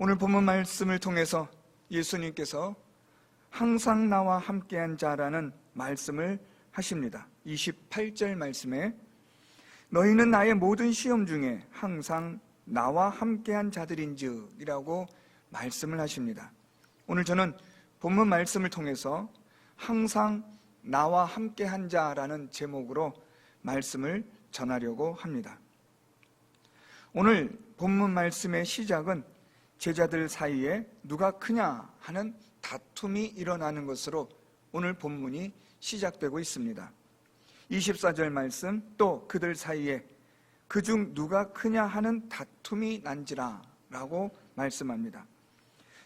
오늘 본문 말씀을 통해서 예수님께서 항상 나와 함께한 자라는 말씀을 하십니다. 28절 말씀에 너희는 나의 모든 시험 중에 항상 나와 함께한 자들인즉 이라고 말씀을 하십니다. 오늘 저는 본문 말씀을 통해서 항상 나와 함께한 자라는 제목으로 말씀을 전하려고 합니다. 오늘 본문 말씀의 시작은 제자들 사이에 누가 크냐 하는 다툼이 일어나는 것으로 오늘 본문이 시작되고 있습니다. 24절 말씀, 또 그들 사이에 그중 누가 크냐 하는 다툼이 난지라 라고 말씀합니다.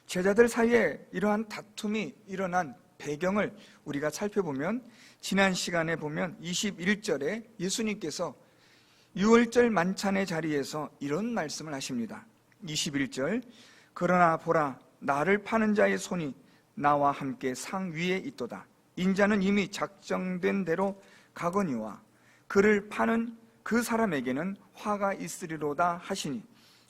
제자들 사이에 이러한 다툼이 일어난 배경을 우리가 살펴보면 지난 시간에 보면 21절에 예수님께서 유월절 만찬의 자리에서 이런 말씀을 하십니다. 21절, 그러나 보라, 나를 파는 자의 손이 나와 함께 상 위에 있도다. 인자는 이미 작정된 대로 가거니와 그를 파는 그 사람에게는 화가 있으리로다 하시니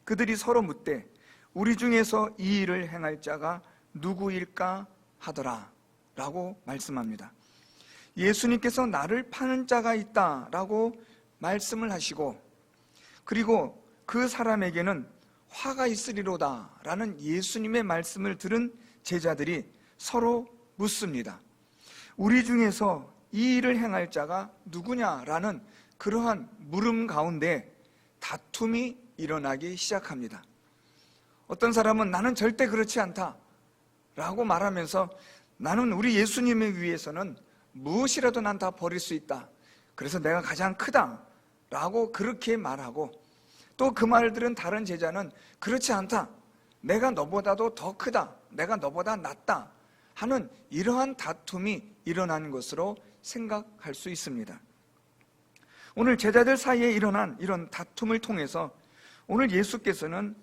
그들이 서로 묻되 우리 중에서 이 일을 행할 자가 누구일까 하더라 라고 말씀합니다. 예수님께서 나를 파는 자가 있다라고 말씀을 하시고, 그리고 그 사람에게는 화가 있으리로다 라는 예수님의 말씀을 들은 제자들이 서로 묻습니다. 우리 중에서 이 일을 행할 자가 누구냐라는 그러한 물음 가운데 다툼이 일어나기 시작합니다. 어떤 사람은 나는 절대 그렇지 않다 라고 말하면서 나는 우리 예수님을 위해서는 무엇이라도 난 다 버릴 수 있다, 그래서 내가 가장 크다 라고 그렇게 말하고, 또 그 말을 들은 다른 제자는 그렇지 않다, 내가 너보다도 더 크다, 내가 너보다 낫다 하는 이러한 다툼이 일어나는 것으로 생각할 수 있습니다. 오늘 제자들 사이에 일어난 이런 다툼을 통해서 오늘 예수께서는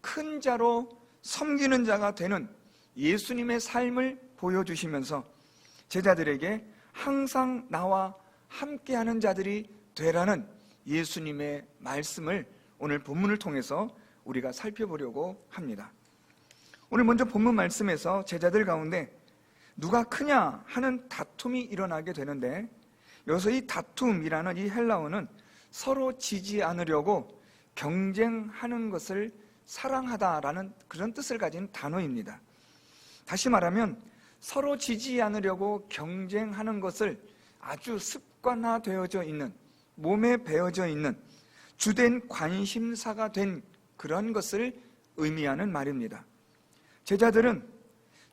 큰 자로 섬기는 자가 되는 예수님의 삶을 보여주시면서 제자들에게 항상 나와 함께하는 자들이 되라는 예수님의 말씀을 오늘 본문을 통해서 우리가 살펴보려고 합니다. 오늘 먼저 본문 말씀에서 제자들 가운데 누가 크냐 하는 다툼이 일어나게 되는데, 여기서 이 다툼이라는 이 헬라어는 서로 지지 않으려고 경쟁하는 것을 사랑하다라는 그런 뜻을 가진 단어입니다. 다시 말하면 서로 지지 않으려고 경쟁하는 것을 아주 습관화되어져 있는, 몸에 배어져 있는 주된 관심사가 된 그런 것을 의미하는 말입니다. 제자들은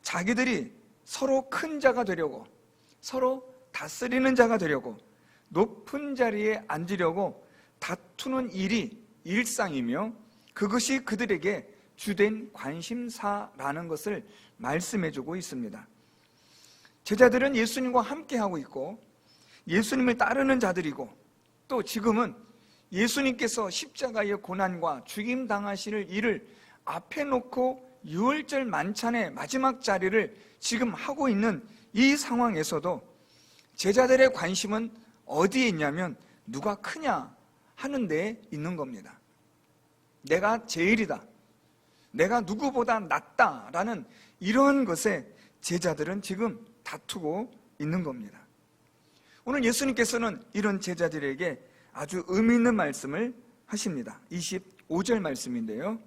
자기들이 서로 큰 자가 되려고, 서로 다스리는 자가 되려고, 높은 자리에 앉으려고 다투는 일이 일상이며 그것이 그들에게 주된 관심사라는 것을 말씀해주고 있습니다. 제자들은 예수님과 함께하고 있고 예수님을 따르는 자들이고, 또 지금은 예수님께서 십자가의 고난과 죽임 당하실 일을 앞에 놓고 유월절 만찬의 마지막 자리를 지금 하고 있는 이 상황에서도 제자들의 관심은 어디에 있냐면 누가 크냐 하는 데에 있는 겁니다. 내가 제일이다, 내가 누구보다 낫다라는 이러한 것에 제자들은 지금 다투고 있는 겁니다. 오늘 예수님께서는 이런 제자들에게 아주 의미 있는 말씀을 하십니다. 25절 말씀인데요,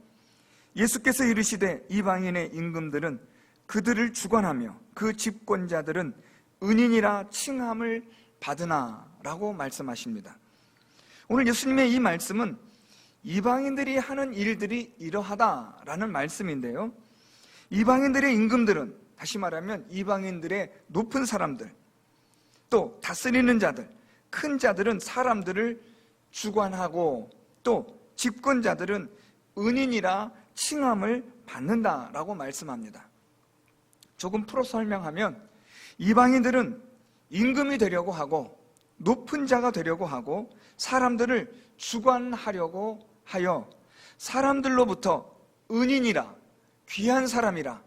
예수께서 이르시되 이방인의 임금들은 그들을 주관하며 그 집권자들은 은인이라 칭함을 받으나 라고 말씀하십니다. 오늘 예수님의 이 말씀은 이방인들이 하는 일들이 이러하다라는 말씀인데요, 이방인들의 임금들은, 다시 말하면 이방인들의 높은 사람들, 또 다스리는 자들, 큰 자들은 사람들을 주관하고, 또 집권자들은 은인이라 칭함을 받는다라고 말씀합니다. 조금 풀어 설명하면 이방인들은 임금이 되려고 하고 높은 자가 되려고 하고 사람들을 주관하려고 하여 사람들로부터 은인이라, 귀한 사람이라,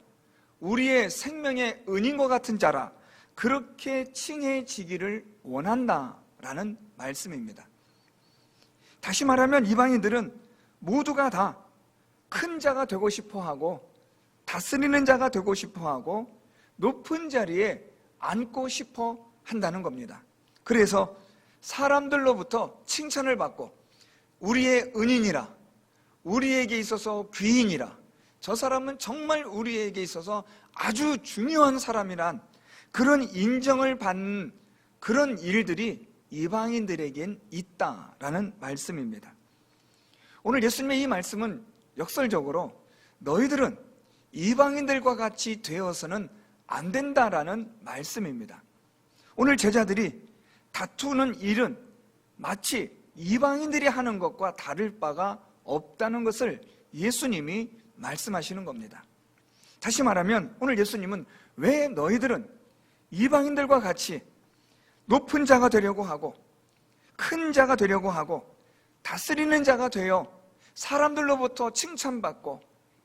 우리의 생명의 은인과 같은 자라 그렇게 칭해지기를 원한다라는 말씀입니다. 다시 말하면 이방인들은 모두가 다 큰 자가 되고 싶어하고 다스리는 자가 되고 싶어하고 높은 자리에 앉고 싶어 한다는 겁니다. 그래서 사람들로부터 칭찬을 받고 우리의 은인이라, 우리에게 있어서 귀인이라, 저 사람은 정말 우리에게 있어서 아주 중요한 사람이란 그런 인정을 받는 그런 일들이 이방인들에겐 있다라는 말씀입니다. 오늘 예수님의 이 말씀은 역설적으로 너희들은 이방인들과 같이 되어서는 안 된다라는 말씀입니다. 오늘 제자들이 다투는 일은 마치 이방인들이 하는 것과 다를 바가 없다는 것을 예수님이 말씀하시는 겁니다. 다시 말하면 오늘 예수님은 왜 너희들은 이방인들과 같이 높은 자가 되려고 하고 큰 자가 되려고 하고 다스리는 자가 되어 사람들로부터 칭찬받고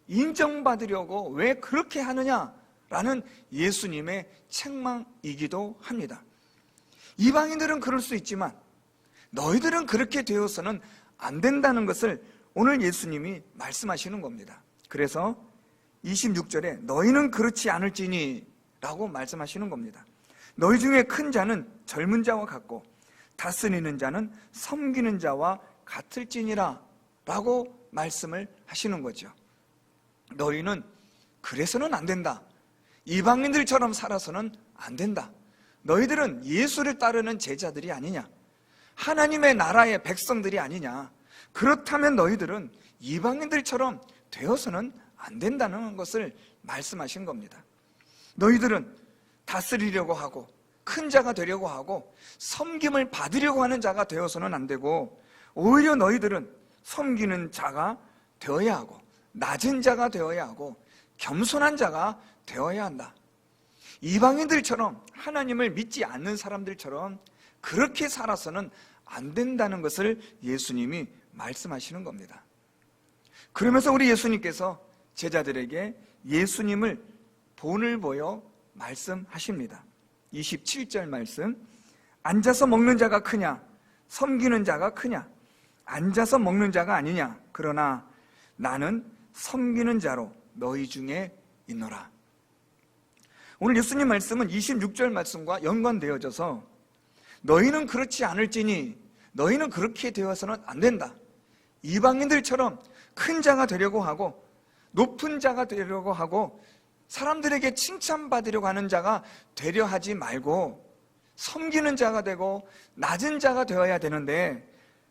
인정받으려고 왜 그렇게 하느냐라는 예수님의 책망이기도 합니다. 이방인들은 그럴 수 있지만 너희들은 그렇게 되어서는 안 된다는 것을 오늘 예수님이 말씀하시는 겁니다. 그래서 26절에 너희는 그렇지 않을지니 라고 말씀하시는 겁니다. 너희 중에 큰 자는 젊은 자와 같고 다스리는 자는 섬기는 자와 같을지니라 라고 말씀을 하시는 거죠. 너희는 그래서는 안 된다. 이방인들처럼 살아서는 안 된다. 너희들은 예수를 따르는 제자들이 아니냐, 하나님의 나라의 백성들이 아니냐. 그렇다면 너희들은 이방인들처럼 되어서는 안 된다는 것을 말씀하신 겁니다. 너희들은 다스리려고 하고 큰 자가 되려고 하고 섬김을 받으려고 하는 자가 되어서는 안 되고, 오히려 너희들은 섬기는 자가 되어야 하고 낮은 자가 되어야 하고 겸손한 자가 되어야 한다. 이방인들처럼 하나님을 믿지 않는 사람들처럼 그렇게 살아서는 안 된다는 것을 예수님이 말씀하시는 겁니다. 그러면서 우리 예수님께서 제자들에게 예수님을 본을 보여 말씀하십니다. 27절 말씀, 앉아서 먹는 자가 크냐 섬기는 자가 크냐? 앉아서 먹는 자가 아니냐? 그러나 나는 섬기는 자로 너희 중에 있노라. 오늘 예수님 말씀은 26절 말씀과 연관되어져서 너희는 그렇지 않을지니, 너희는 그렇게 되어서는 안 된다. 이방인들처럼 큰 자가 되려고 하고 높은 자가 되려고 하고 사람들에게 칭찬받으려고 하는 자가 되려 하지 말고 섬기는 자가 되고 낮은 자가 되어야 되는데,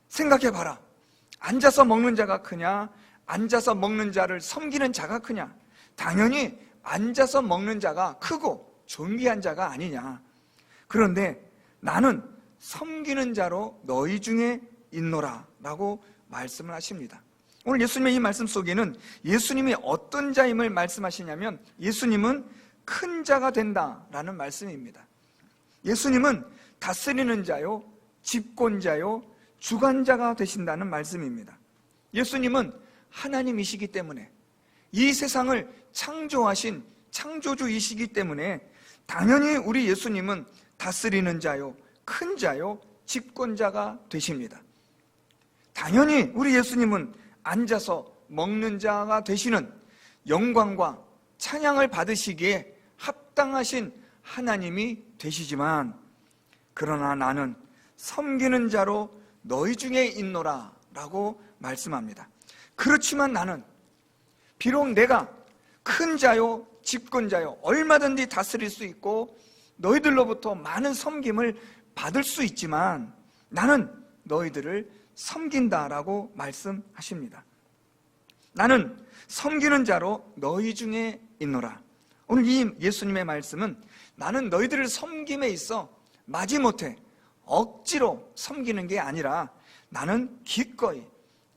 생각해봐라. 앉아서 먹는 자가 크냐 앉아서 먹는 자를 섬기는 자가 크냐? 당연히 앉아서 먹는 자가 크고 존귀한 자가 아니냐. 그런데 나는 섬기는 자로 너희 중에 있노라 라고 말씀을 하십니다. 오늘 예수님의 이 말씀 속에는 예수님이 어떤 자임을 말씀하시냐면, 예수님은 큰 자가 된다라는 말씀입니다. 예수님은 다스리는 자요, 집권자요, 주관자가 되신다는 말씀입니다. 예수님은 하나님이시기 때문에, 이 세상을 창조하신 창조주이시기 때문에 당연히 우리 예수님은 다스리는 자요, 큰 자요, 집권자가 되십니다. 당연히 우리 예수님은 앉아서 먹는 자가 되시는 영광과 찬양을 받으시기에 합당하신 하나님이 되시지만, 그러나 나는 섬기는 자로 너희 중에 있노라 라고 말씀합니다. 그렇지만 나는 비록 내가 큰 자요, 집권자요, 얼마든지 다스릴 수 있고 너희들로부터 많은 섬김을 받을 수 있지만 나는 너희들을 섬긴다라고 말씀하십니다. 나는 섬기는 자로 너희 중에 있노라. 오늘 이 예수님의 말씀은 나는 너희들을 섬김에 있어 마지못해 억지로 섬기는 게 아니라 나는 기꺼이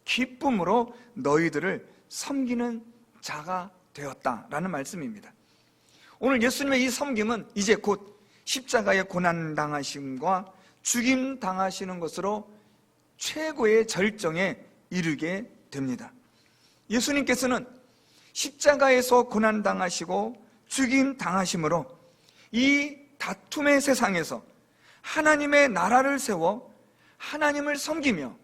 기쁨으로 너희들을 섬기는 자가 되었다라는 말씀입니다. 오늘 예수님의 이 섬김은 이제 곧 십자가의 고난당하심과 죽임당하시는 것으로 최고의 절정에 이르게 됩니다. 예수님께서는 십자가에서 고난당하시고 죽임당하심으로 이 다툼의 세상에서 하나님의 나라를 세워 하나님을 섬기며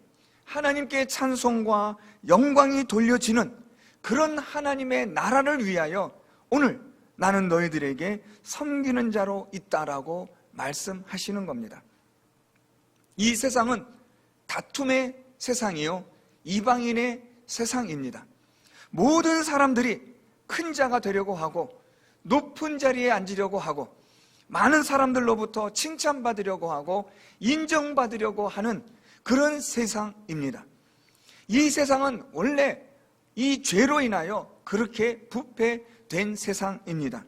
하나님께 찬송과 영광이 돌려지는 그런 하나님의 나라를 위하여 오늘 나는 너희들에게 섬기는 자로 있다라고 말씀하시는 겁니다. 이 세상은 다툼의 세상이요, 이방인의 세상입니다. 모든 사람들이 큰 자가 되려고 하고 높은 자리에 앉으려고 하고 많은 사람들로부터 칭찬받으려고 하고 인정받으려고 하는 그런 세상입니다. 이 세상은 원래 이 죄로 인하여 그렇게 부패된 세상입니다.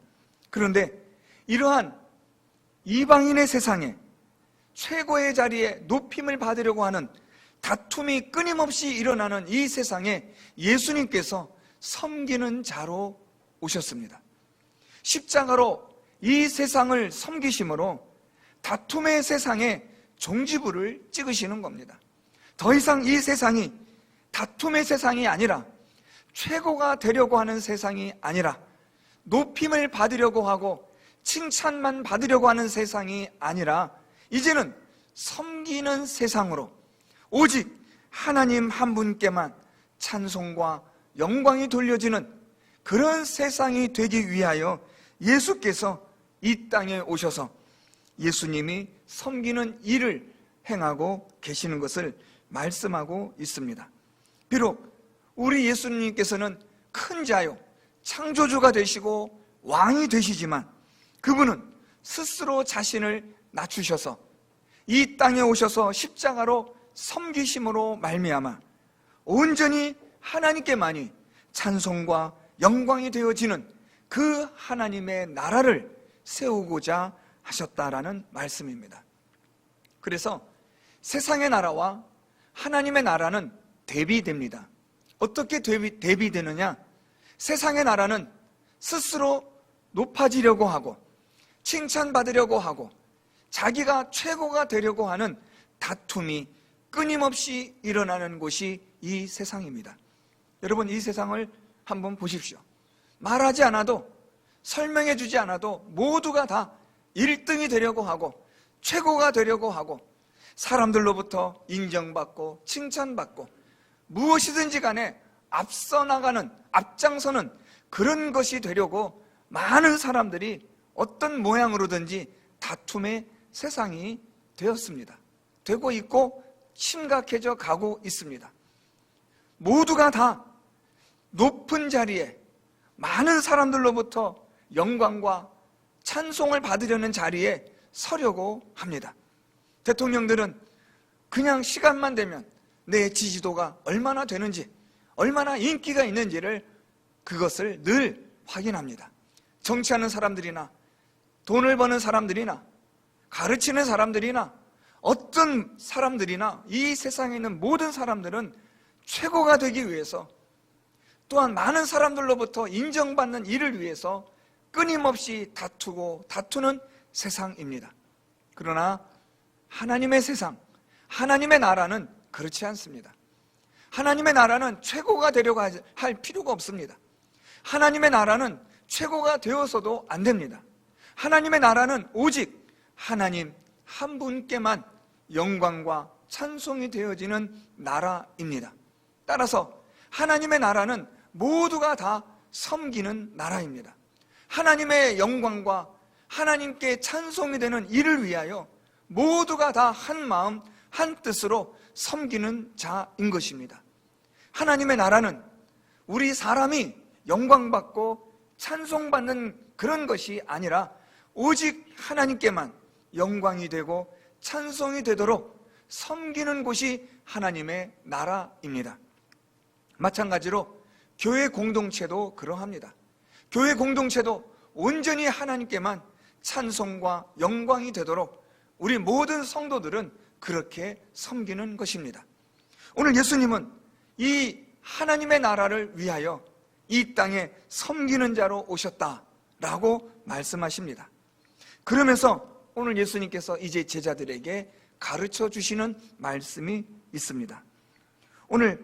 그런데 이러한 이방인의 세상에 최고의 자리에 높임을 받으려고 하는 다툼이 끊임없이 일어나는 이 세상에 예수님께서 섬기는 자로 오셨습니다. 십자가로 이 세상을 섬기심으로 다툼의 세상에 종지부를 찍으시는 겁니다. 더 이상 이 세상이 다툼의 세상이 아니라, 최고가 되려고 하는 세상이 아니라, 높임을 받으려고 하고 칭찬만 받으려고 하는 세상이 아니라 이제는 섬기는 세상으로 오직 하나님 한 분께만 찬송과 영광이 돌려지는 그런 세상이 되기 위하여 예수께서 이 땅에 오셔서 예수님이 섬기는 일을 행하고 계시는 것을 말씀하고 있습니다. 비록 우리 예수님께서는 큰 자요, 창조주가 되시고 왕이 되시지만 그분은 스스로 자신을 낮추셔서 이 땅에 오셔서 십자가로 섬기심으로 말미암아 온전히 하나님께만이 찬송과 영광이 되어지는 그 하나님의 나라를 세우고자 하셨다라는 말씀입니다. 그래서 세상의 나라와 하나님의 나라는 대비됩니다. 어떻게 대비되느냐? 세상의 나라는 스스로 높아지려고 하고 칭찬받으려고 하고 자기가 최고가 되려고 하는 다툼이 끊임없이 일어나는 곳이 이 세상입니다. 여러분, 이 세상을 한번 보십시오. 말하지 않아도, 설명해 주지 않아도 모두가 다 1등이 되려고 하고 최고가 되려고 하고 사람들로부터 인정받고 칭찬받고 무엇이든지 간에 앞서 나가는, 앞장서는 그런 것이 되려고 많은 사람들이 어떤 모양으로든지 다툼의 세상이 되었습니다. 되고 있고 심각해져 가고 있습니다. 모두가 다 높은 자리에 많은 사람들로부터 영광과 찬송을 받으려는 자리에 서려고 합니다. 대통령들은 그냥 시간만 되면 내 지지도가 얼마나 되는지, 얼마나 인기가 있는지를 그것을 늘 확인합니다. 정치하는 사람들이나 돈을 버는 사람들이나 가르치는 사람들이나 어떤 사람들이나 이 세상에 있는 모든 사람들은 최고가 되기 위해서, 또한 많은 사람들로부터 인정받는 일을 위해서 끊임없이 다투는 세상입니다. 그러나 하나님의 세상, 하나님의 나라는 그렇지 않습니다. 하나님의 나라는 최고가 되려고 할 필요가 없습니다. 하나님의 나라는 최고가 되어서도 안 됩니다. 하나님의 나라는 오직 하나님 한 분께만 영광과 찬송이 되어지는 나라입니다. 따라서 하나님의 나라는 모두가 다 섬기는 나라입니다. 하나님의 영광과 하나님께 찬송이 되는 일을 위하여 모두가 다 한 마음 한 뜻으로 섬기는 자인 것입니다. 하나님의 나라는 우리 사람이 영광받고 찬송받는 그런 것이 아니라 오직 하나님께만 영광이 되고 찬송이 되도록 섬기는 곳이 하나님의 나라입니다. 마찬가지로 교회 공동체도 그러합니다. 교회 공동체도 온전히 하나님께만 찬송과 영광이 되도록 우리 모든 성도들은 그렇게 섬기는 것입니다. 오늘 예수님은 이 하나님의 나라를 위하여 이 땅에 섬기는 자로 오셨다라고 말씀하십니다. 그러면서 오늘 예수님께서 이제 제자들에게 가르쳐 주시는 말씀이 있습니다. 오늘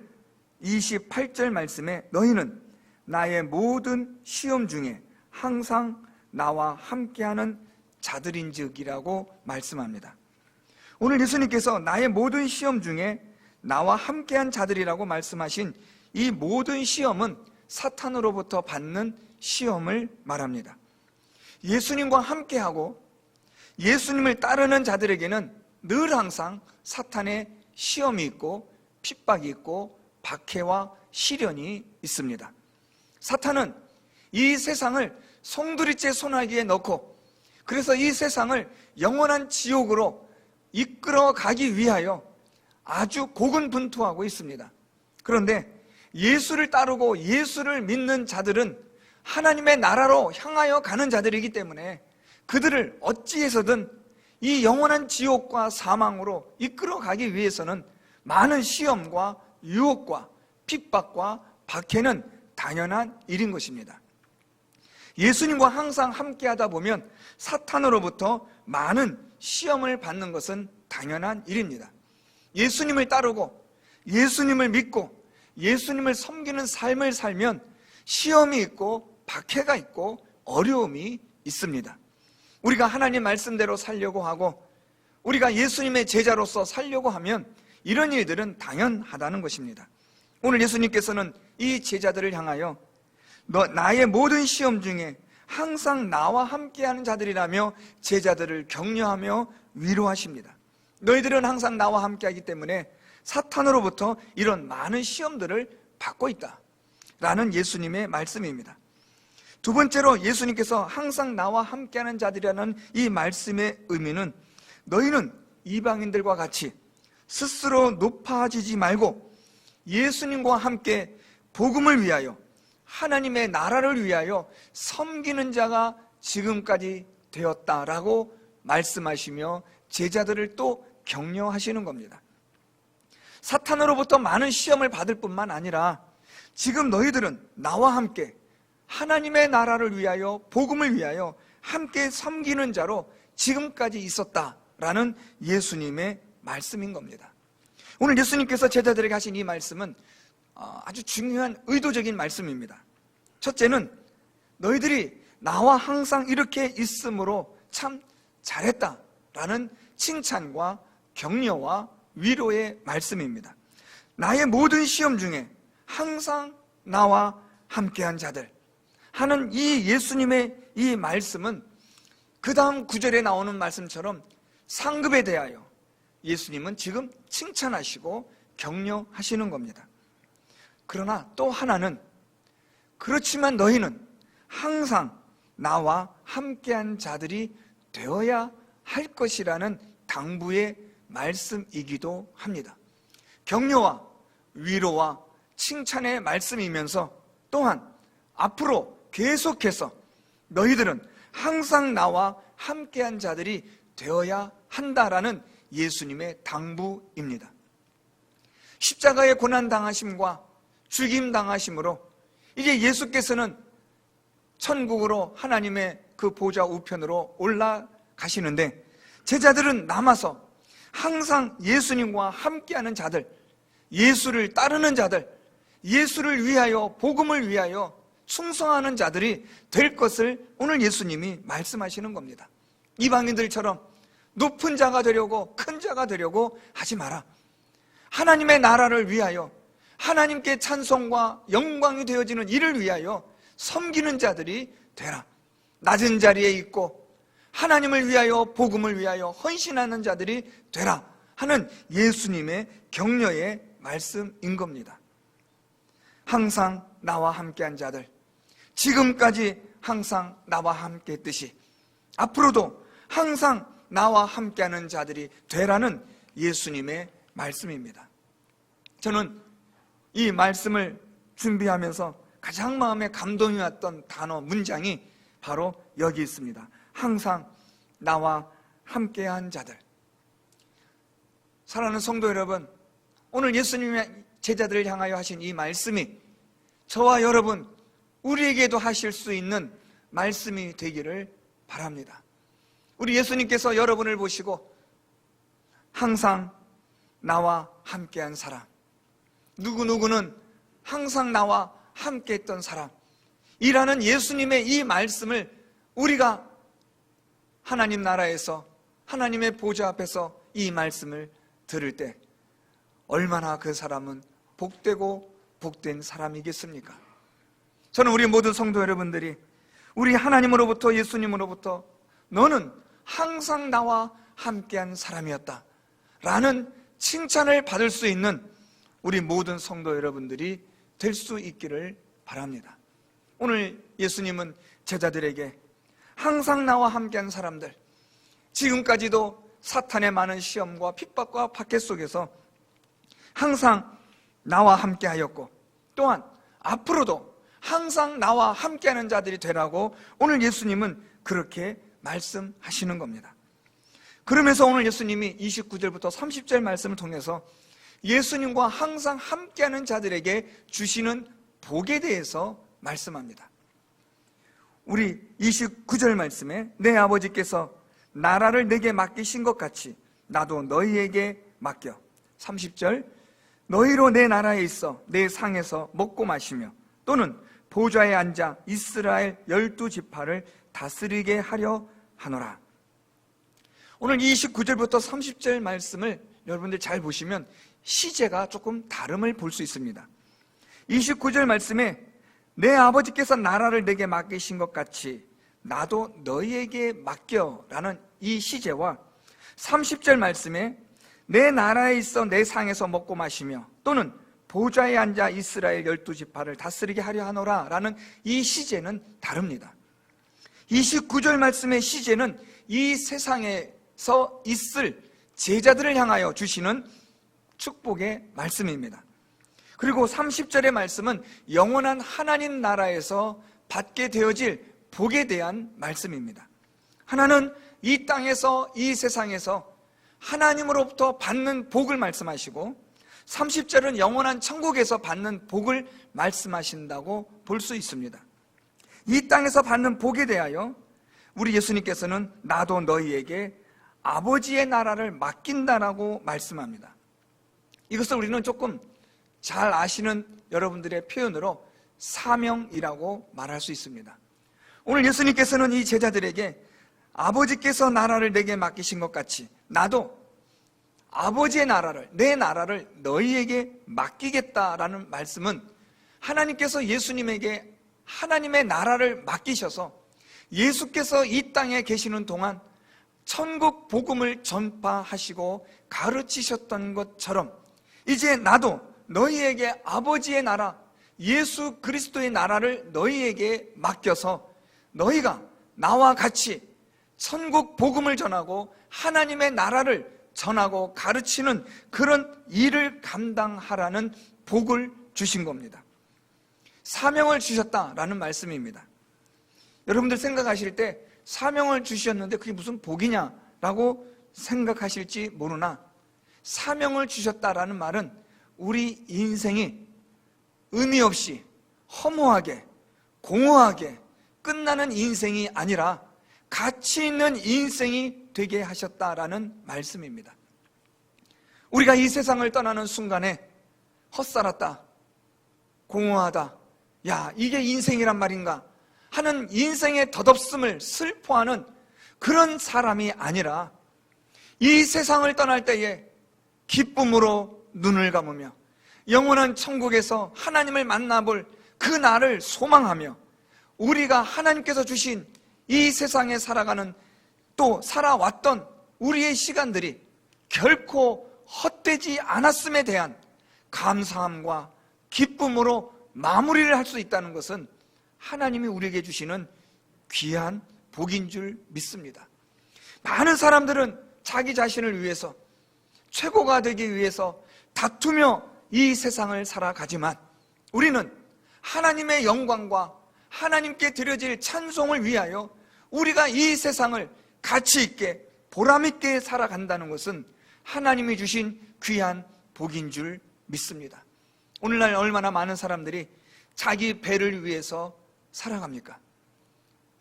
28절 말씀에 너희는 나의 모든 시험 중에 항상 나와 함께하는 자들인즉이라고 말씀합니다. 오늘 예수님께서 나의 모든 시험 중에 나와 함께한 자들이라고 말씀하신 이 모든 시험은 사탄으로부터 받는 시험을 말합니다. 예수님과 함께하고 예수님을 따르는 자들에게는 늘 항상 사탄의 시험이 있고 핍박이 있고 박해와 시련이 있습니다. 사탄은 이 세상을 송두리째 소나기에 넣고, 그래서 이 세상을 영원한 지옥으로 이끌어 가기 위하여 아주 고군분투하고 있습니다. 그런데 예수를 따르고 예수를 믿는 자들은 하나님의 나라로 향하여 가는 자들이기 때문에 그들을 어찌해서든 이 영원한 지옥과 사망으로 이끌어 가기 위해서는 많은 시험과 유혹과 핍박과 박해는 당연한 일인 것입니다. 예수님과 항상 함께하다 보면 사탄으로부터 많은 시험을 받는 것은 당연한 일입니다. 예수님을 따르고 예수님을 믿고 예수님을 섬기는 삶을 살면 시험이 있고 박해가 있고 어려움이 있습니다. 우리가 하나님 말씀대로 살려고 하고 우리가 예수님의 제자로서 살려고 하면 이런 일들은 당연하다는 것입니다. 오늘 예수님께서는 이 제자들을 향하여 나의 모든 시험 중에 항상 나와 함께하는 자들이라며 제자들을 격려하며 위로하십니다. 너희들은 항상 나와 함께하기 때문에 사탄으로부터 이런 많은 시험들을 받고 있다 라는 예수님의 말씀입니다. 두 번째로 예수님께서 항상 나와 함께하는 자들이라는 이 말씀의 의미는 너희는 이방인들과 같이 스스로 높아지지 말고 예수님과 함께 복음을 위하여 하나님의 나라를 위하여 섬기는 자가 지금까지 되었다라고 말씀하시며 제자들을 또 격려하시는 겁니다. 사탄으로부터 많은 시험을 받을 뿐만 아니라 지금 너희들은 나와 함께 하나님의 나라를 위하여 복음을 위하여 함께 섬기는 자로 지금까지 있었다라는 예수님의 말씀인 겁니다. 오늘 예수님께서 제자들에게 하신 이 말씀은 아주 중요한 의도적인 말씀입니다. 첫째는 너희들이 나와 항상 이렇게 있음으로 참 잘했다라는 칭찬과 격려와 위로의 말씀입니다. 나의 모든 시험 중에 항상 나와 함께한 자들 하는 이 예수님의 이 말씀은 그 다음 구절에 나오는 말씀처럼 상급에 대하여 예수님은 지금 칭찬하시고 격려하시는 겁니다. 그러나 또 하나는 그렇지만 너희는 항상 나와 함께한 자들이 되어야 할 것이라는 당부의 말씀이기도 합니다. 격려와 위로와 칭찬의 말씀이면서 또한 앞으로 계속해서 너희들은 항상 나와 함께한 자들이 되어야 한다라는 예수님의 당부입니다. 십자가의 고난당하심과 죽임당하심으로 이제 예수께서는 천국으로 하나님의 그 보좌 우편으로 올라가시는데 제자들은 남아서 항상 예수님과 함께하는 자들, 예수를 따르는 자들, 예수를 위하여 복음을 위하여 충성하는 자들이 될 것을 오늘 예수님이 말씀하시는 겁니다. 이방인들처럼 높은 자가 되려고 큰 자가 되려고 하지 마라. 하나님의 나라를 위하여 하나님께 찬송과 영광이 되어지는 이를 위하여 섬기는 자들이 되라. 낮은 자리에 있고 하나님을 위하여 복음을 위하여 헌신하는 자들이 되라 하는 예수님의 격려의 말씀인 겁니다. 항상 나와 함께한 자들, 지금까지 항상 나와 함께 했듯이 앞으로도 항상 나와 함께하는 자들이 되라는 예수님의 말씀입니다. 저는 이 말씀을 준비하면서 가장 마음에 감동이 왔던 단어, 문장이 바로 여기 있습니다. 항상 나와 함께한 자들. 사랑하는 성도 여러분, 오늘 예수님의 제자들을 향하여 하신 이 말씀이 저와 여러분, 우리에게도 하실 수 있는 말씀이 되기를 바랍니다. 우리 예수님께서 여러분을 보시고 항상 나와 함께한 사람, 누구누구는 항상 나와 함께했던 사람 이라는 예수님의 이 말씀을 우리가 하나님 나라에서 하나님의 보좌 앞에서 이 말씀을 들을 때 얼마나 그 사람은 복되고 복된 사람이겠습니까? 저는 우리 모든 성도 여러분들이 우리 하나님으로부터, 예수님으로부터 너는 항상 나와 함께한 사람이었다 라는 칭찬을 받을 수 있는 우리 모든 성도 여러분들이 될 수 있기를 바랍니다. 오늘 예수님은 제자들에게 항상 나와 함께한 사람들, 지금까지도 사탄의 많은 시험과 핍박과 박해 속에서 항상 나와 함께하였고 또한 앞으로도 항상 나와 함께하는 자들이 되라고 오늘 예수님은 그렇게 말씀하시는 겁니다. 그러면서 오늘 예수님이 29절부터 30절 말씀을 통해서 예수님과 항상 함께하는 자들에게 주시는 복에 대해서 말씀합니다. 우리 29절 말씀에 내 아버지께서 나라를 내게 맡기신 것 같이 나도 너희에게 맡겨. 30절 너희로 내 나라에 있어 내 상에서 먹고 마시며 또는 보좌에 앉아 이스라엘 12지파를 다스리게 하려 하노라. 오늘 29절부터 30절 말씀을 여러분들 잘 보시면 시제가 조금 다름을 볼 수 있습니다. 29절 말씀에 내 아버지께서 나라를 내게 맡기신 것 같이 나도 너희에게 맡겨 라는 이 시제와 30절 말씀에 내 나라에 있어 내 상에서 먹고 마시며 또는 보좌에 앉아 이스라엘 12지파를 다스리게 하려 하노라 라는 이 시제는 다릅니다. 29절 말씀의 시제는 이 세상에서 있을 제자들을 향하여 주시는 축복의 말씀입니다. 그리고 30절의 말씀은 영원한 하나님 나라에서 받게 되어질 복에 대한 말씀입니다. 하나는 이 땅에서, 이 세상에서 하나님으로부터 받는 복을 말씀하시고 30절은 영원한 천국에서 받는 복을 말씀하신다고 볼 수 있습니다. 이 땅에서 받는 복에 대하여 우리 예수님께서는 나도 너희에게 아버지의 나라를 맡긴다라고 말씀합니다. 이것을 우리는 조금 잘 아시는 여러분들의 표현으로 사명이라고 말할 수 있습니다. 오늘 예수님께서는 이 제자들에게 아버지께서 나라를 내게 맡기신 것 같이 나도 아버지의 나라를, 내 나라를 너희에게 맡기겠다라는 말씀은 하나님께서 예수님에게 하나님의 나라를 맡기셔서 예수께서 이 땅에 계시는 동안 천국 복음을 전파하시고 가르치셨던 것처럼 이제 나도 너희에게 아버지의 나라, 예수 그리스도의 나라를 너희에게 맡겨서 너희가 나와 같이 천국 복음을 전하고 하나님의 나라를 전하고 가르치는 그런 일을 감당하라는 복을 주신 겁니다. 사명을 주셨다라는 말씀입니다. 여러분들 생각하실 때 사명을 주셨는데 그게 무슨 복이냐라고 생각하실지 모르나 사명을 주셨다라는 말은 우리 인생이 의미 없이 허무하게 공허하게 끝나는 인생이 아니라 가치 있는 인생이 되게 하셨다라는 말씀입니다. 우리가 이 세상을 떠나는 순간에 헛살았다, 공허하다, 야 이게 인생이란 말인가 하는 인생의 덧없음을 슬퍼하는 그런 사람이 아니라 이 세상을 떠날 때에 기쁨으로 눈을 감으며 영원한 천국에서 하나님을 만나볼 그 날을 소망하며 우리가 하나님께서 주신 이 세상에 살아가는 또 살아왔던 우리의 시간들이 결코 헛되지 않았음에 대한 감사함과 기쁨으로 마무리를 할 수 있다는 것은 하나님이 우리에게 주시는 귀한 복인 줄 믿습니다. 많은 사람들은 자기 자신을 위해서 최고가 되기 위해서 다투며 이 세상을 살아가지만 우리는 하나님의 영광과 하나님께 드려질 찬송을 위하여 우리가 이 세상을 가치 있게 보람 있게 살아간다는 것은 하나님이 주신 귀한 복인 줄 믿습니다. 오늘날 얼마나 많은 사람들이 자기 배를 위해서 살아갑니까?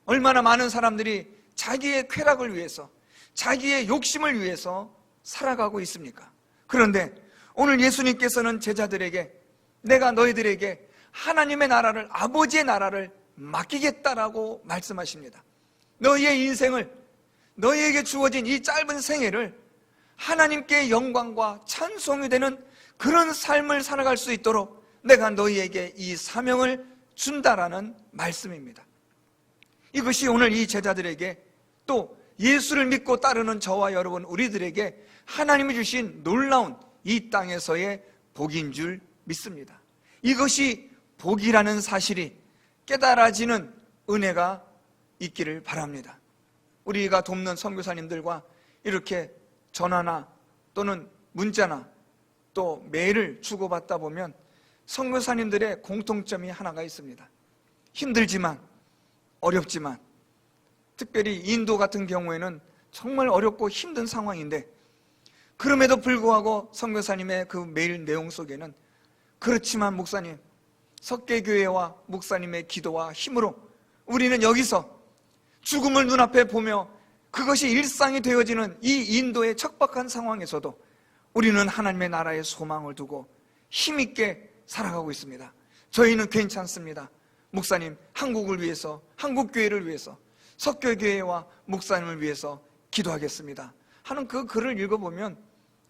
얼마나 많은 사람들이 자기의 쾌락을 위해서 자기의 욕심을 위해서 살아가고 있습니까? 그런데 오늘 예수님께서는 제자들에게 내가 너희들에게 하나님의 나라를 아버지의 나라를 맡기겠다라고 말씀하십니다. 너희의 인생을 너희에게 주어진 이 짧은 생애를 하나님께 영광과 찬송이 되는 그런 삶을 살아갈 수 있도록 내가 너희에게 이 사명을 준다라는 말씀입니다. 이것이 오늘 이 제자들에게, 또 예수를 믿고 따르는 저와 여러분 우리들에게 하나님이 주신 놀라운 이 땅에서의 복인 줄 믿습니다. 이것이 복이라는 사실이 깨달아지는 은혜가 있기를 바랍니다. 우리가 돕는 선교사님들과 이렇게 전화나 또는 문자나 또 메일을 주고받다 보면 선교사님들의 공통점이 하나가 있습니다. 힘들지만, 어렵지만, 특별히 인도 같은 경우에는 정말 어렵고 힘든 상황인데, 그럼에도 불구하고 선교사님의 그 메일 내용 속에는, 그렇지만 목사님, 석계교회와 목사님의 기도와 힘으로 우리는 여기서 죽음을 눈앞에 보며 그것이 일상이 되어지는 이 인도의 척박한 상황에서도 우리는 하나님의 나라에 소망을 두고 힘있게 살아가고 있습니다. 저희는 괜찮습니다. 목사님, 한국을 위해서, 한국교회를 위해서, 석교교회와 목사님을 위해서 기도하겠습니다 하는 그 글을 읽어보면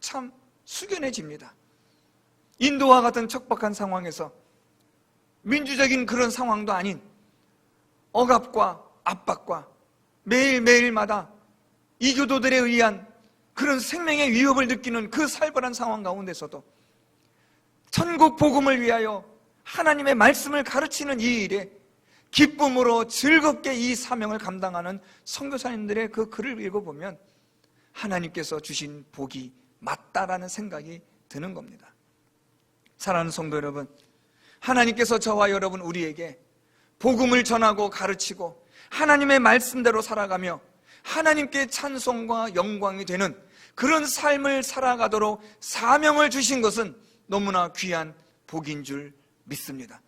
참 숙연해집니다. 인도와 같은 척박한 상황에서 민주적인 그런 상황도 아닌 억압과 압박과 매일매일마다 이교도들에 의한 그런 생명의 위협을 느끼는 그 살벌한 상황 가운데서도 천국 복음을 위하여 하나님의 말씀을 가르치는 이 일에 기쁨으로 즐겁게 이 사명을 감당하는 선교사님들의 그 글을 읽어보면 하나님께서 주신 복이 맞다라는 생각이 드는 겁니다. 사랑하는 성도 여러분, 하나님께서 저와 여러분 우리에게 복음을 전하고 가르치고 하나님의 말씀대로 살아가며 하나님께 찬송과 영광이 되는 그런 삶을 살아가도록 사명을 주신 것은 너무나 귀한 복인 줄 믿습니다.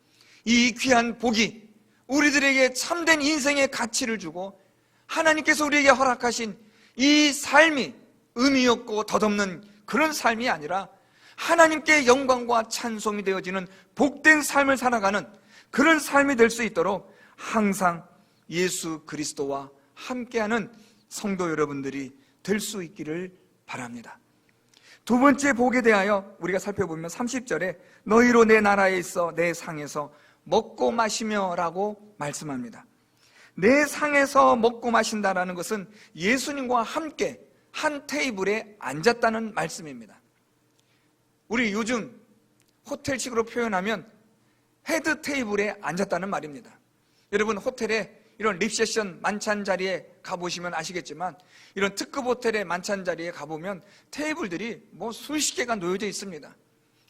이 귀한 복이 우리들에게 참된 인생의 가치를 주고 하나님께서 우리에게 허락하신 이 삶이 의미 없고 덧없는 그런 삶이 아니라 하나님께 영광과 찬송이 되어지는 복된 삶을 살아가는 그런 삶이 될 수 있도록 항상 예수 그리스도와 함께하는 성도 여러분들이 될 수 있기를 바랍니다. 두 번째 복에 대하여 우리가 살펴보면 30절에 너희로 내 나라에 있어 내 상에서 먹고 마시며 라고 말씀합니다. 내 상에서 먹고 마신다라는 것은 예수님과 함께 한 테이블에 앉았다는 말씀입니다. 우리 요즘 호텔식으로 표현하면 헤드 테이블에 앉았다는 말입니다. 여러분 호텔에 이런 리셉션 만찬 자리에 가보시면 아시겠지만 이런 특급 호텔의 만찬 자리에 가보면 테이블들이 뭐 수십 개가 놓여져 있습니다.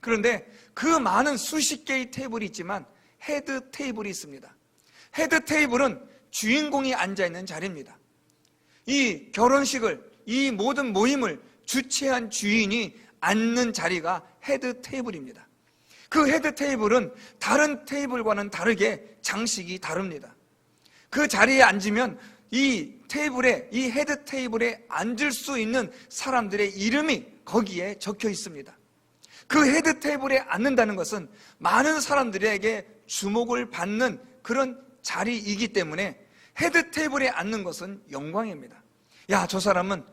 그런데 그 많은 수십 개의 테이블이 있지만 헤드 테이블이 있습니다. 헤드 테이블은 주인공이 앉아있는 자리입니다. 이 결혼식을, 이 모든 모임을 주최한 주인이 앉는 자리가 헤드 테이블입니다. 그 헤드 테이블은 다른 테이블과는 다르게 장식이 다릅니다. 그 자리에 앉으면 이 테이블에, 이 헤드 테이블에 앉을 수 있는 사람들의 이름이 거기에 적혀 있습니다. 그 헤드 테이블에 앉는다는 것은 많은 사람들에게 주목을 받는 그런 자리이기 때문에 헤드 테이블에 앉는 것은 영광입니다. 야, 저 사람은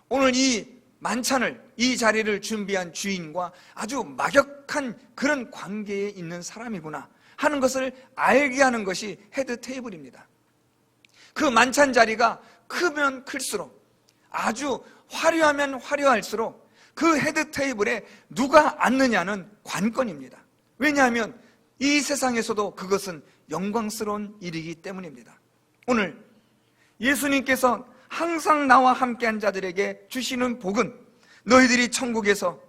오늘 이 만찬을, 이 자리를 준비한 주인과 아주 막역한 그런 관계에 있는 사람이구나 하는 것을 알게 하는 것이 헤드 테이블입니다. 그 만찬 자리가 크면 클수록, 아주 화려하면 화려할수록 그 헤드 테이블에 누가 앉느냐는 관건입니다. 왜냐하면 이 세상에서도 그것은 영광스러운 일이기 때문입니다. 오늘 예수님께서 항상 나와 함께한 자들에게 주시는 복은 너희들이 천국에서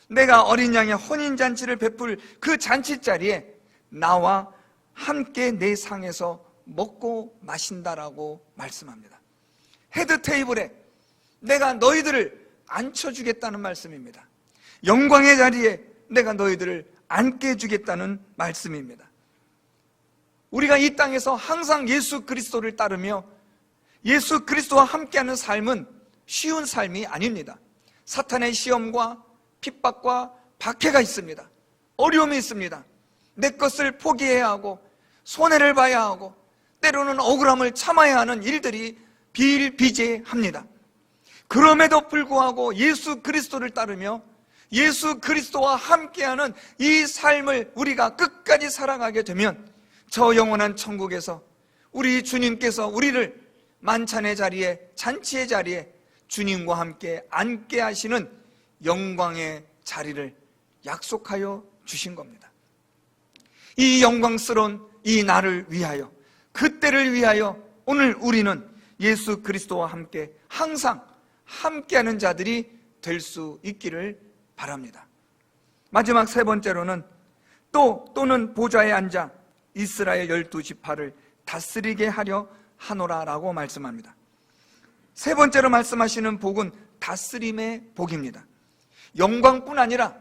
내가 어린 양의 혼인잔치를 베풀 그 잔치자리에 나와 함께 내 상에서 먹고 마신다라고 말씀합니다. 헤드 테이블에 내가 너희들을 앉혀주겠다는 말씀입니다. 영광의 자리에 내가 너희들을 앉게 해주겠다는 말씀입니다. 우리가 이 땅에서 항상 예수 그리스도를 따르며 예수 그리스도와 함께하는 삶은 쉬운 삶이 아닙니다. 사탄의 시험과 핍박과 박해가 있습니다. 어려움이 있습니다. 내 것을 포기해야 하고 손해를 봐야 하고 때로는 억울함을 참아야 하는 일들이 비일비재합니다. 그럼에도 불구하고 예수 그리스도를 따르며 예수 그리스도와 함께하는 이 삶을 우리가 끝까지 살아가게 되면 저 영원한 천국에서 우리 주님께서 우리를 만찬의 자리에, 잔치의 자리에 주님과 함께 앉게 하시는 영광의 자리를 약속하여 주신 겁니다. 이 영광스러운 이 날을 위하여, 그때를 위하여 오늘 우리는 예수 그리스도와 함께 항상 함께하는 자들이 될 수 있기를 바랍니다. 마지막 세 번째로는 또는 보좌에 앉아 이스라엘 12지파를 다스리게 하려 하노라라고 말씀합니다. 세 번째로 말씀하시는 복은 다스림의 복입니다. 영광뿐 아니라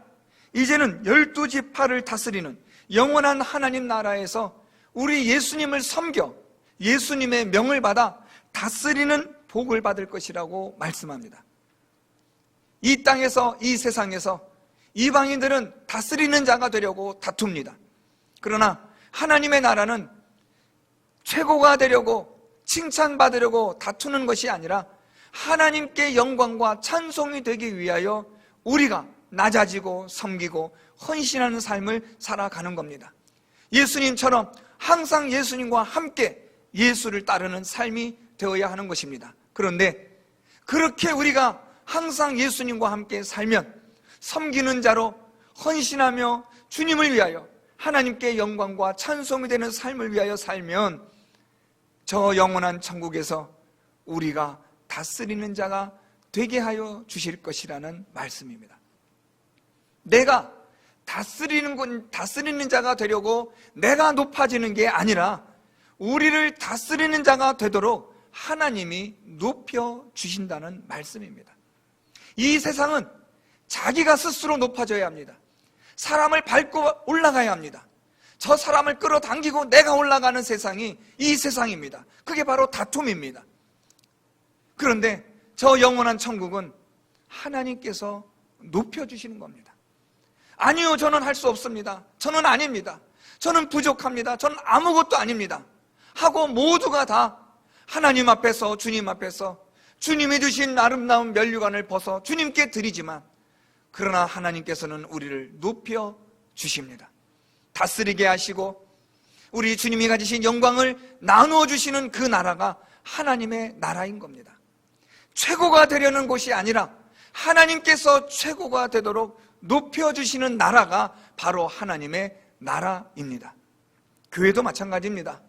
이제는 12지파를 다스리는 영원한 하나님 나라에서 우리 예수님을 섬겨 예수님의 명을 받아 다스리는 복을 받을 것이라고 말씀합니다. 이 땅에서, 이 세상에서 이방인들은 다스리는 자가 되려고 다툽니다. 그러나 하나님의 나라는 최고가 되려고, 칭찬받으려고 다투는 것이 아니라 하나님께 영광과 찬송이 되기 위하여 우리가 낮아지고 섬기고 헌신하는 삶을 살아가는 겁니다. 예수님처럼 항상 예수님과 함께 예수를 따르는 삶이 되어야 하는 것입니다. 그런데 그렇게 우리가 항상 예수님과 함께 살면, 섬기는 자로 헌신하며 주님을 위하여 하나님께 영광과 찬송이 되는 삶을 위하여 살면 저 영원한 천국에서 우리가 다스리는 자가 되게 하여 주실 것이라는 말씀입니다. 내가 다스리는 자가 되려고 내가 높아지는 게 아니라 우리를 다스리는 자가 되도록 하나님이 높여주신다는 말씀입니다. 이 세상은 자기가 스스로 높아져야 합니다. 사람을 밟고 올라가야 합니다. 저 사람을 끌어당기고 내가 올라가는 세상이 이 세상입니다. 그게 바로 다툼입니다. 그런데 저 영원한 천국은 하나님께서 높여주시는 겁니다. 아니요, 저는 할 수 없습니다. 저는 아닙니다. 저는 부족합니다. 저는 아무것도 아닙니다 하고 모두가 다 하나님 앞에서, 주님 앞에서 주님이 주신 아름다운 면류관을 벗어 주님께 드리지만, 그러나 하나님께서는 우리를 높여 주십니다. 다스리게 하시고 우리 주님이 가지신 영광을 나누어 주시는 그 나라가 하나님의 나라인 겁니다. 최고가 되려는 곳이 아니라 하나님께서 최고가 되도록 높여주시는 나라가 바로 하나님의 나라입니다. 교회도 마찬가지입니다.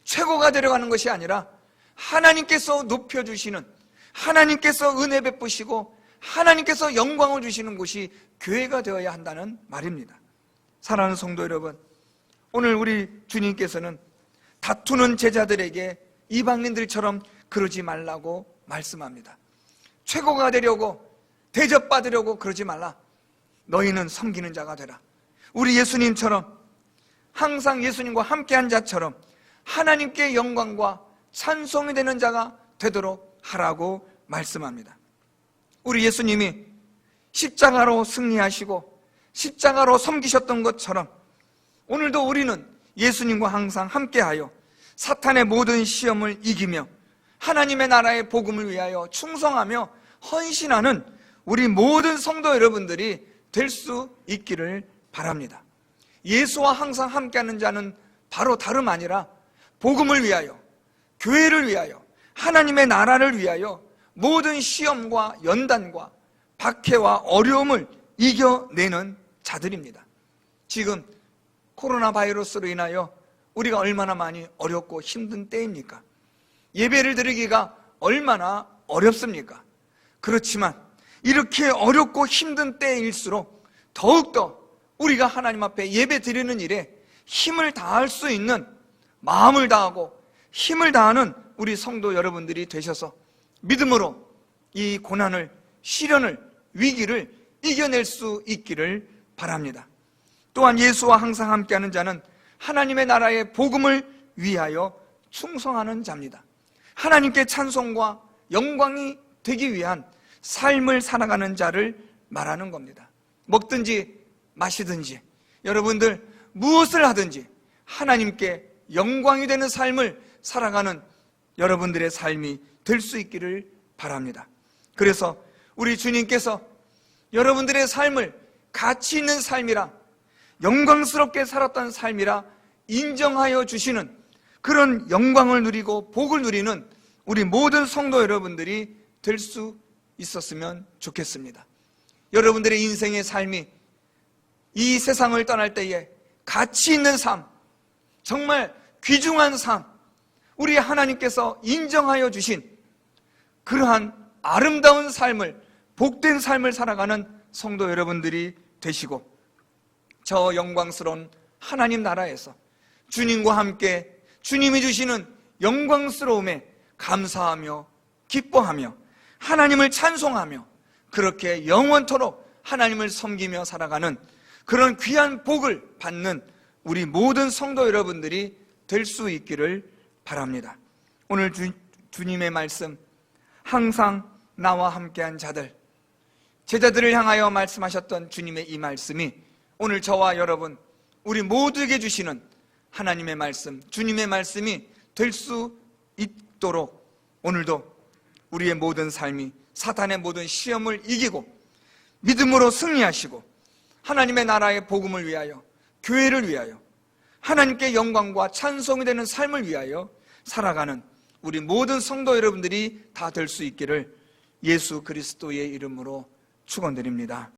최고가 되려가는 것이 아니라 하나님께서 높여주시는, 하나님께서 은혜 베푸시고 하나님께서 영광을 주시는 곳이 교회가 되어야 한다는 말입니다. 사랑하는 성도 여러분, 오늘 우리 주님께서는 다투는 제자들에게 이방인들처럼 그러지 말라고 말씀합니다. 최고가 되려고, 대접받으려고 그러지 말라. 너희는 섬기는 자가 되라. 우리 예수님처럼, 항상 예수님과 함께한 자처럼 하나님께 영광과 찬송이 되는 자가 되도록 하라고 말씀합니다. 우리 예수님이 십자가로 승리하시고 십자가로 섬기셨던 것처럼 오늘도 우리는 예수님과 항상 함께하여 사탄의 모든 시험을 이기며 하나님의 나라의 복음을 위하여 충성하며 헌신하는 우리 모든 성도 여러분들이 될 수 있기를 바랍니다. 예수와 항상 함께하는 자는 바로 다름 아니라 복음을 위하여, 교회를 위하여, 하나님의 나라를 위하여 모든 시험과 연단과 박해와 어려움을 이겨내는 자들입니다. 지금 코로나 바이러스로 인하여 우리가 얼마나 많이 어렵고 힘든 때입니까? 예배를 드리기가 얼마나 어렵습니까? 그렇지만 이렇게 어렵고 힘든 때일수록 더욱더 우리가 하나님 앞에 예배 드리는 일에 힘을 다할 수 있는, 마음을 다하고 힘을 다하는 우리 성도 여러분들이 되셔서 믿음으로 이 고난을, 시련을, 위기를 이겨낼 수 있기를 바랍니다. 또한 예수와 항상 함께하는 자는 하나님의 나라의 복음을 위하여 충성하는 자입니다. 하나님께 찬송과 영광이 되기 위한 삶을 살아가는 자를 말하는 겁니다. 먹든지 마시든지 여러분들 무엇을 하든지 하나님께 영광이 되는 삶을 살아가는 여러분들의 삶이 될 수 있기를 바랍니다. 그래서 우리 주님께서 여러분들의 삶을 가치 있는 삶이라, 영광스럽게 살았던 삶이라 인정하여 주시는 그런 영광을 누리고 복을 누리는 우리 모든 성도 여러분들이 될 수 있었으면 좋겠습니다. 여러분들의 인생의 삶이 이 세상을 떠날 때에 가치 있는 삶, 정말 귀중한 삶, 우리 하나님께서 인정하여 주신 그러한 아름다운 삶을, 복된 삶을 살아가는 성도 여러분들이 되시고, 저 영광스러운 하나님 나라에서 주님과 함께 주님이 주시는 영광스러움에 감사하며 기뻐하며 하나님을 찬송하며 그렇게 영원토록 하나님을 섬기며 살아가는 그런 귀한 복을 받는 우리 모든 성도 여러분들이 될 수 있기를 바랍니다. 오늘 주님의 말씀, 항상 나와 함께한 자들, 제자들을 향하여 말씀하셨던 주님의 이 말씀이 오늘 저와 여러분, 우리 모두에게 주시는 하나님의 말씀, 주님의 말씀이 될 수 있도록 오늘도 우리의 모든 삶이 사탄의 모든 시험을 이기고 믿음으로 승리하시고 하나님의 나라의 복음을 위하여, 교회를 위하여, 하나님께 영광과 찬송이 되는 삶을 위하여 살아가는 우리 모든 성도 여러분들이 다 될 수 있기를 예수 그리스도의 이름으로 축원드립니다.